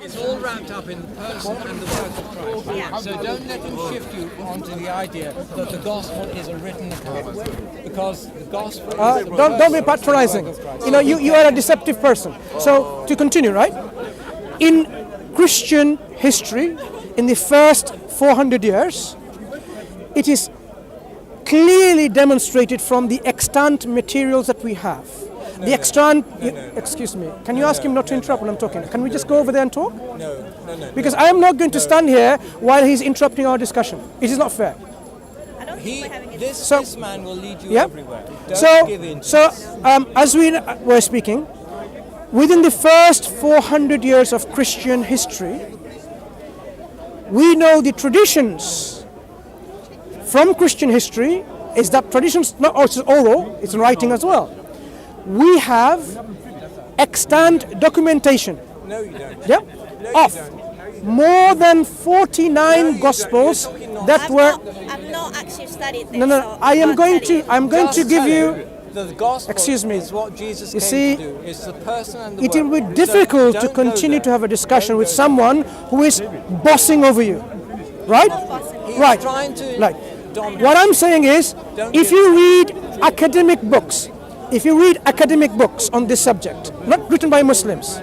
It's all wrapped up in the person and the work of Christ. Yeah. So don't let them shift you onto the idea that the gospel is a written account, because the gospel is the Don't be patronizing. You know, you are a deceptive person. So to continue, right? In Christian history, in the first 400 years, it is clearly demonstrated from the extant materials that we have. The extant, excuse me, can you ask him not to interrupt when I'm talking? Can we just go over there and talk? No. Because I am not going to stand here while he's interrupting our discussion. It is not fair. I don't think we're having a This man will lead you Yeah. everywhere. Don't give in. As we were speaking, within the first 400 years of Christian history, we know the traditions from Christian history is that traditions, not also oral, it's in writing as well. We have extant documentation. No, you don't. Yeah, No, of you don't. more than 49 gospels that were. I've not actually studied this. No. so I am can't going tell you. to. I'm going to Just give tell you. him the gospel Excuse me. is what Jesus You came see, to do. It's the person and the It will work. be difficult to Don't go continue there. to have a discussion Don't with go someone who is bossing over you, right? He's Right. trying to Right. dominate. What I'm saying is, Don't if give- you read academic books, on this subject, not written by Muslims,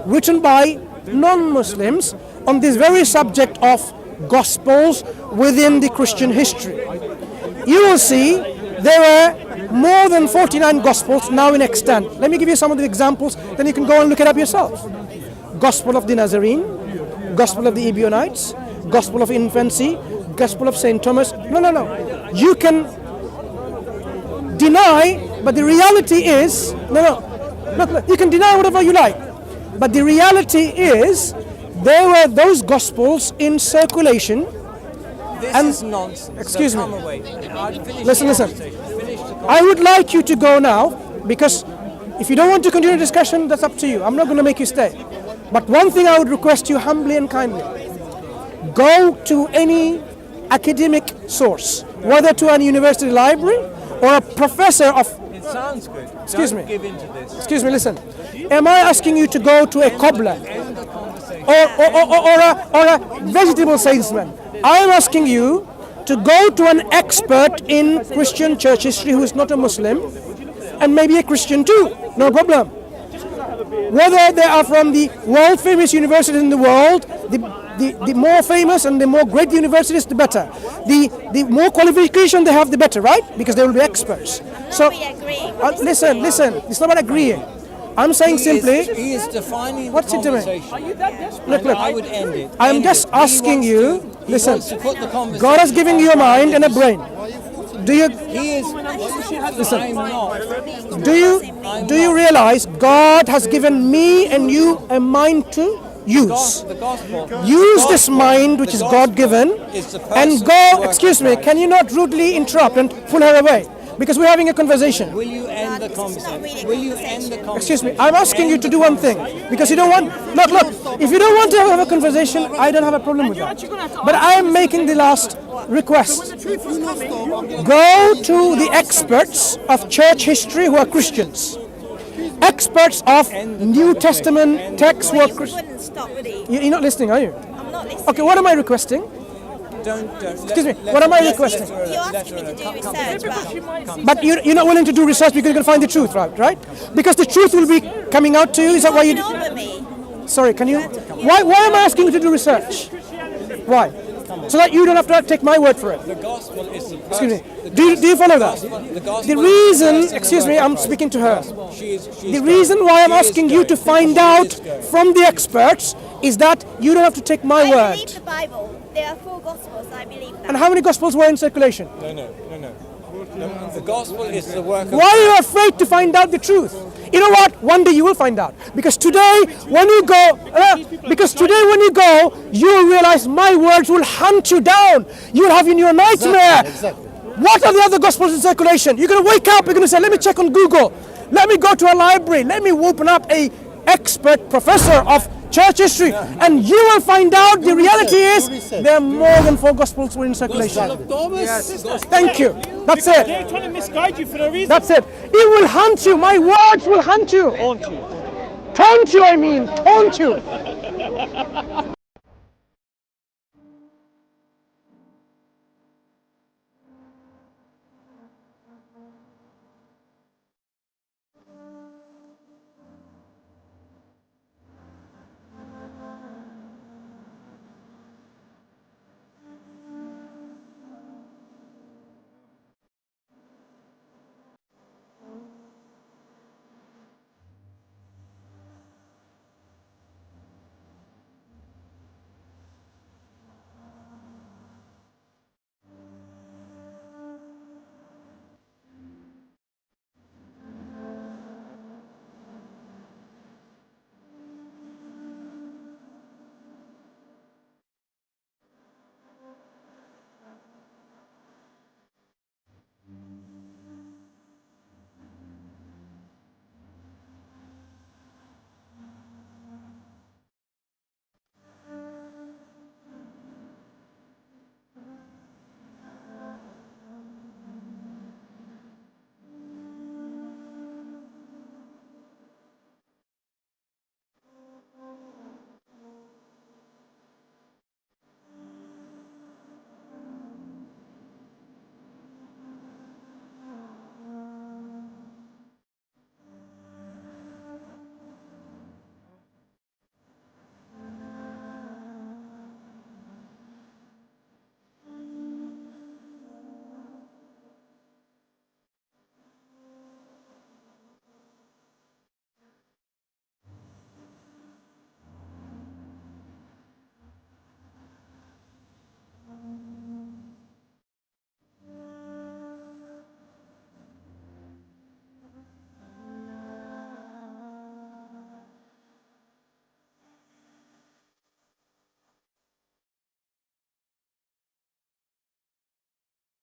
written by non-Muslims on this very subject of gospels within the Christian history, you will see there are more than 49 gospels now in extant. Let me give you some of the examples, then you can go and look it up yourself. Gospel of the Nazarene, Gospel of the Ebionites, Gospel of Infancy, Gospel of St. Thomas. No. You can deny, but the reality is, Look, you can deny whatever you like, but the reality is there were those gospels in circulation. This is nonsense. Excuse so me. come away. Listen. Finish the I would like you to go now, because if you don't want to continue the discussion, that's up to you. I'm not going to make you stay. But one thing I would request you humbly and kindly, go to any academic source, whether to a university library or a professor of. It sounds good. Excuse Don't me. give in to this. Excuse me, listen. Am I asking you to go to a cobbler or a vegetable salesman? I am asking you to go to an expert in Christian church history who is not a Muslim, and maybe a Christian too, no problem. Whether they are from the world famous universities in the world, the more famous and the more great the universities, the better. The more qualification they have, the better, right? Because they will be experts. So, we agree. listen, it's not about agreeing. I'm saying simply, He is defining What's the he doing? conversation. Look. I would end it. I'm End just it. He asking wants you, to- he listen, wants to put the conversation God has given you a mind and a brain. Do you He is. Listen. I'm not. do you realize God has given me and you a mind to use? The gospel. Use this mind which is God-given is the and person go, working excuse me, right. can you not rudely interrupt and pull her away? Because we're having a conversation. Will you end the this is not conversation? really a Will you end the conversation? Excuse me, I'm asking you to do one thing. Because you don't want, look, if you don't want to have a conversation, I don't have a problem with that. But I am making the last request. Go to the experts of church history who are Christians. Experts of New Testament texts who are You Christians. wouldn't stop the. You're not listening, are you? I'm not listening. Okay, what am I requesting? Excuse me, what am I requesting? You're asking me to do research, But you're not willing to do research because you're going to find the truth, right? Because the truth will be coming out to you. Is that why you? over me. Sorry, can you? Why am I asking you to do research? Why? So that you don't have to take my word for it. The gospel is the Excuse me. Do you follow that? The reason, excuse me, I'm speaking to her. The reason why I'm asking you to find out from the experts is that you don't have to take my I word. believe the Bible. There are 4 Gospels. I believe that. And how many gospels were in circulation? No. The gospel is the work of Why are you afraid to find out the truth? You know what? One day you will find out. Because today, when you go, you will realize my words will hunt you down. You will have in your nightmare. Exactly. What are the other gospels in circulation? You're going to wake up, you're going to say, let me check on Google. Let me go to a library. Let me open up a expert professor of church history. And you will find out the reality is there are more than 4 gospels were in circulation. Thank you. That's it. They're trying to misguide you for no reason. That's it. It will hunt you. My words will hunt you. Taunt you, I mean. Taunt you.